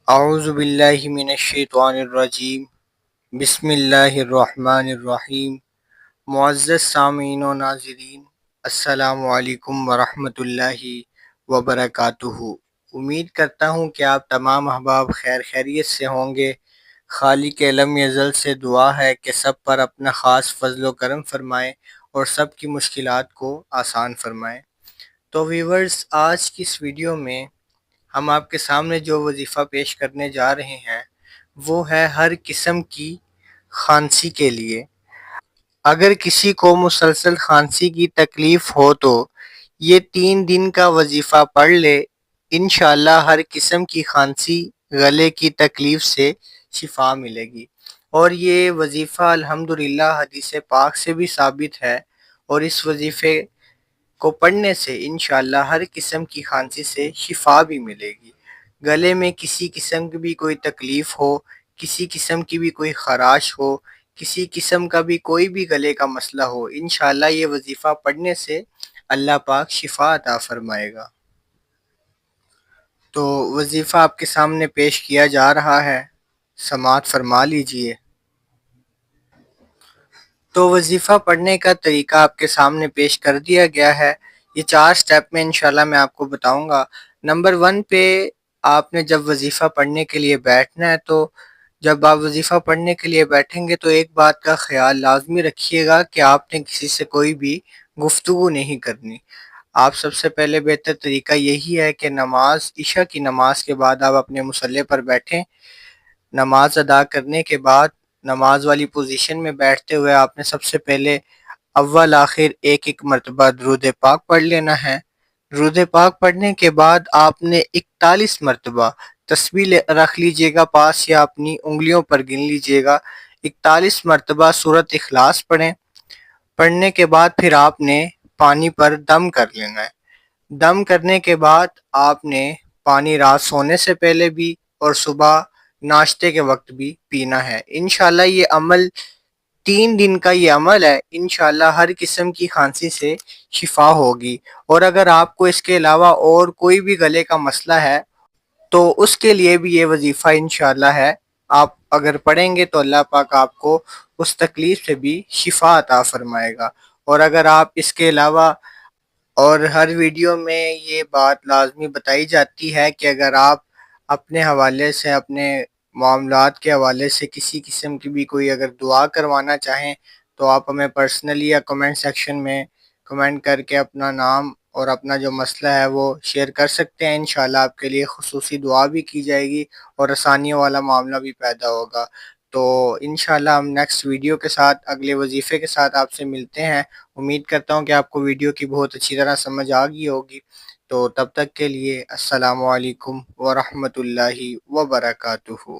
اعوذ باللہ من الشیطان الرجیم، بسم اللہ الرحمن الرحیم۔ معزز سامعین و ناظرین، السلام علیکم ورحمۃ اللہ وبرکاتہ۔ امید کرتا ہوں کہ آپ تمام احباب خیر خیریت سے ہوں گے۔ خالق علم ازل سے دعا ہے کہ سب پر اپنا خاص فضل و کرم فرمائے اور سب کی مشکلات کو آسان فرمائے۔ تو ویورز، آج کی اس ویڈیو میں ہم آپ کے سامنے جو وظیفہ پیش کرنے جا رہے ہیں وہ ہے ہر قسم کی کھانسی کے لیے۔ اگر کسی کو مسلسل کھانسی کی تکلیف ہو تو یہ 3 دن کا وظیفہ پڑھ لے، انشاءاللہ ہر قسم کی کھانسی، گلے کی تکلیف سے شفا ملے گی۔ اور یہ وظیفہ الحمدللہ حدیث پاک سے بھی ثابت ہے، اور اس وظیفے کو پڑھنے سے انشاءاللہ ہر قسم کی کھانسی سے شفا بھی ملے گی۔ گلے میں کسی قسم کی بھی کوئی تکلیف ہو، کسی قسم کی بھی کوئی خراش ہو، کسی قسم کا بھی کوئی بھی گلے کا مسئلہ ہو، انشاءاللہ یہ وظیفہ پڑھنے سے اللہ پاک شفا عطا فرمائے گا۔ تو وظیفہ آپ کے سامنے پیش کیا جا رہا ہے، سماعت فرما لیجئے۔ تو وظیفہ پڑھنے کا طریقہ آپ کے سامنے پیش کر دیا گیا ہے۔ یہ 4 سٹیپ میں انشاءاللہ میں آپ کو بتاؤں گا۔ نمبر 1 پہ آپ نے جب وظیفہ پڑھنے کے لیے بیٹھنا ہے تو جب آپ وظیفہ پڑھنے کے لیے بیٹھیں گے تو ایک بات کا خیال لازمی رکھیے گا کہ آپ نے کسی سے کوئی بھی گفتگو نہیں کرنی۔ آپ سب سے پہلے بہتر طریقہ یہی ہے کہ عشاء کی نماز کے بعد آپ اپنے مصلی پر بیٹھیں۔ نماز ادا کرنے کے بعد نماز والی پوزیشن میں بیٹھتے ہوئے آپ نے سب سے پہلے اول آخر ایک مرتبہ درود پاک پڑھ لینا ہے۔ درود پاک پڑھنے کے بعد آپ نے 41 مرتبہ تسبیح رکھ لیجئے گا پاس، یا اپنی انگلیوں پر گن لیجئے گا۔ 41 مرتبہ سورۃ اخلاص پڑھیں۔ پڑھنے کے بعد پھر آپ نے پانی پر دم کر لینا ہے۔ دم کرنے کے بعد آپ نے پانی رات سونے سے پہلے بھی اور صبح ناشتے کے وقت بھی پینا ہے۔ انشاءاللہ یہ عمل 3 دن کا یہ عمل ہے، انشاءاللہ ہر قسم کی کھانسی سے شفا ہوگی۔ اور اگر آپ کو اس کے علاوہ اور کوئی بھی گلے کا مسئلہ ہے تو اس کے لیے بھی یہ وظیفہ انشاءاللہ ہے، آپ اگر پڑھیں گے تو اللہ پاک آپ کو اس تکلیف سے بھی شفا عطا فرمائے گا۔ اور اگر آپ اس کے علاوہ، اور ہر ویڈیو میں یہ بات لازمی بتائی جاتی ہے کہ اگر آپ اپنے حوالے سے، اپنے معاملات کے حوالے سے کسی قسم کی بھی کوئی اگر دعا کروانا چاہیں تو آپ ہمیں پرسنلی یا کمنٹ سیکشن میں کمنٹ کر کے اپنا نام اور اپنا جو مسئلہ ہے وہ شیئر کر سکتے ہیں۔ انشاءاللہ آپ کے لیے خصوصی دعا بھی کی جائے گی اور آسانیوں والا معاملہ بھی پیدا ہوگا۔ تو انشاءاللہ ہم نیکسٹ ویڈیو کے ساتھ، اگلے وظیفے کے ساتھ آپ سے ملتے ہیں۔ امید کرتا ہوں کہ آپ کو ویڈیو کی بہت اچھی طرح سمجھ آ گئی ہوگی۔ تو تب تک کے لیے السلام علیکم ورحمۃ اللہ وبرکاتہ۔